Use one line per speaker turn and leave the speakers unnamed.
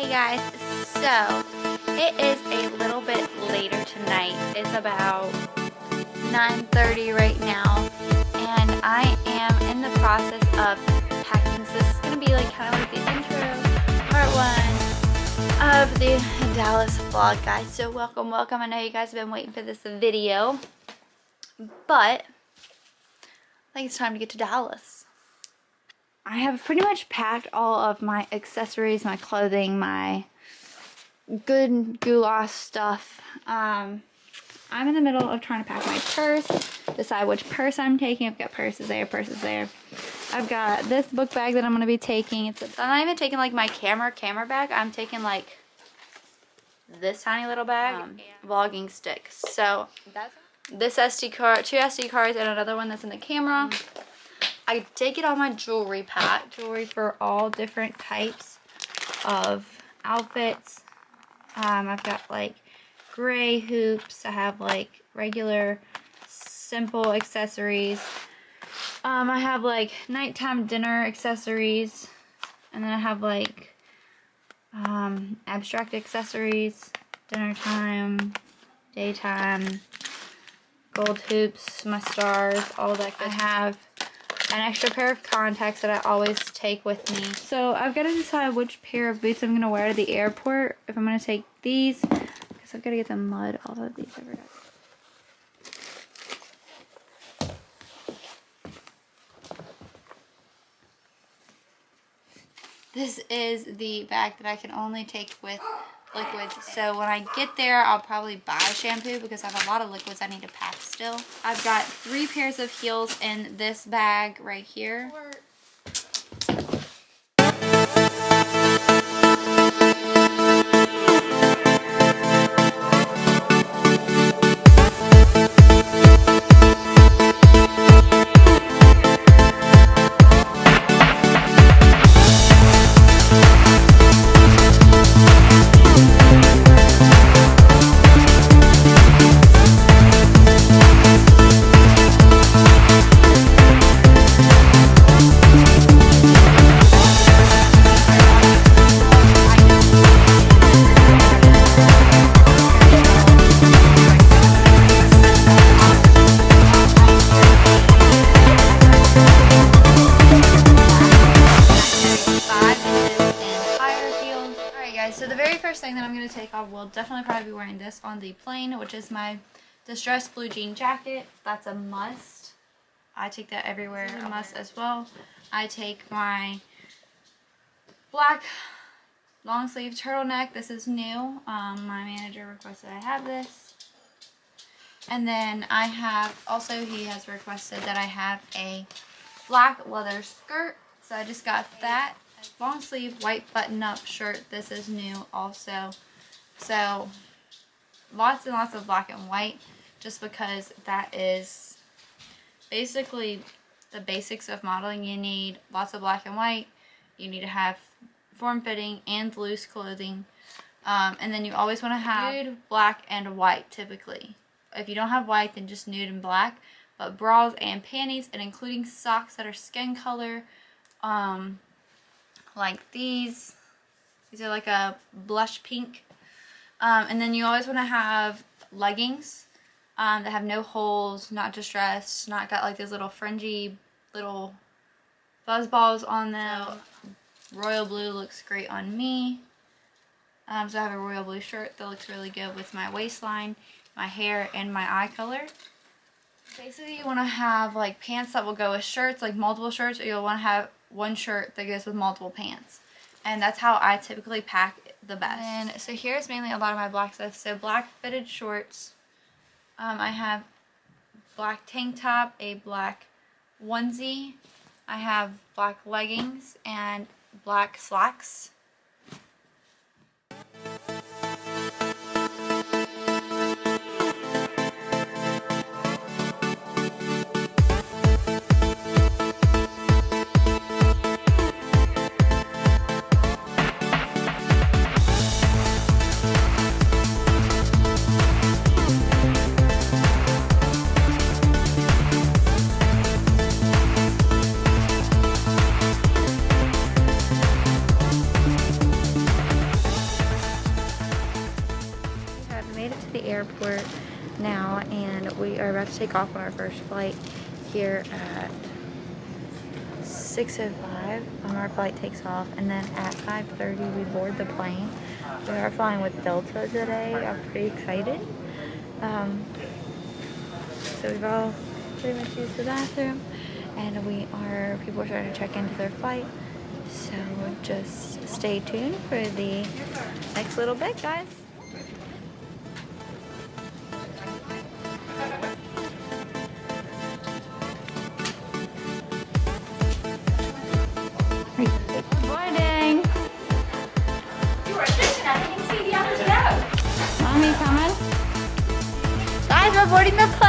Hey guys, so it is a little bit later tonight. It's about 9:30 right now, and I am in the process of packing. So this is going to be like kind of like the intro, part one of the Dallas vlog, guys. So welcome. I know you guys have been waiting for this video, but I think it's time to get to Dallas. I have pretty much packed all of my accessories, my clothing, my good goulash stuff. I'm in the middle of trying to pack my purse, decide which purse I'm taking. I've got purses there. I've got this book bag that I'm going to be taking. I'm not even taking like my camera bag. I'm taking like this tiny little bag, vlogging stick. So this SD card, 2 SD cards, and another one that's in the camera. I did get all my jewelry packed. Jewelry for all different types of outfits. I've got like gray hoops. I have like regular simple accessories. I have like nighttime dinner accessories. And then I have like abstract accessories. Dinner time, daytime, gold hoops, my stars, all that good. I have an extra pair of contacts that I always take with me. So I've got to decide which pair of boots I'm going to wear to the airport. If I'm going to take these, because I've got to get the mud off of these. I forgot. This is the bag that I can only take with liquids. So when I get there, I'll probably buy shampoo because I have a lot of liquids I need to pack still. I've got 3 pairs of heels in this bag right here. So the very first thing that I'm going to take off, will definitely probably be wearing this on the plane, which is my distressed blue jean jacket. That's a must. I take that everywhere. A must as well. I take my black long sleeve turtleneck. This is new. My manager requested I have this. And then I have, also he has requested that I have a black leather skirt. So I just got that. Long sleeve white button up shirt. This is new also. So lots and lots of black and white, just because that is basically the basics of modeling. You need lots of black and white. You need to have form-fitting and loose clothing. And then you always want to have nude, black, and white typically. If you don't have white, then just nude and black. But bras and panties, and including socks that are skin color, like these are like a blush pink. And then you always want to have leggings that have no holes, not distressed, not got like those little fringy little fuzz balls on them. Royal blue looks great on me. So I have a royal blue shirt that looks really good with my waistline, my hair, and my eye color. Basically you want to have like pants that will go with shirts, like multiple shirts, or you'll want to have one shirt that goes with multiple pants. And that's how I typically pack the best. And so here's mainly a lot of my black stuff. So black fitted shorts. I have black tank top, a black onesie. I have black leggings and black slacks. airport now, and we are about to take off on our first flight here at 6:05. Our flight takes off, and then at 5:30 we board the plane. We are flying with Delta today. I'm pretty excited. So we've all pretty much used the bathroom, and people are starting to check into their flight. So just stay tuned for the next little bit, guys. Boarding.
You were fishing. I didn't see the others go.
Mommy coming? Guys, we're boarding the plane.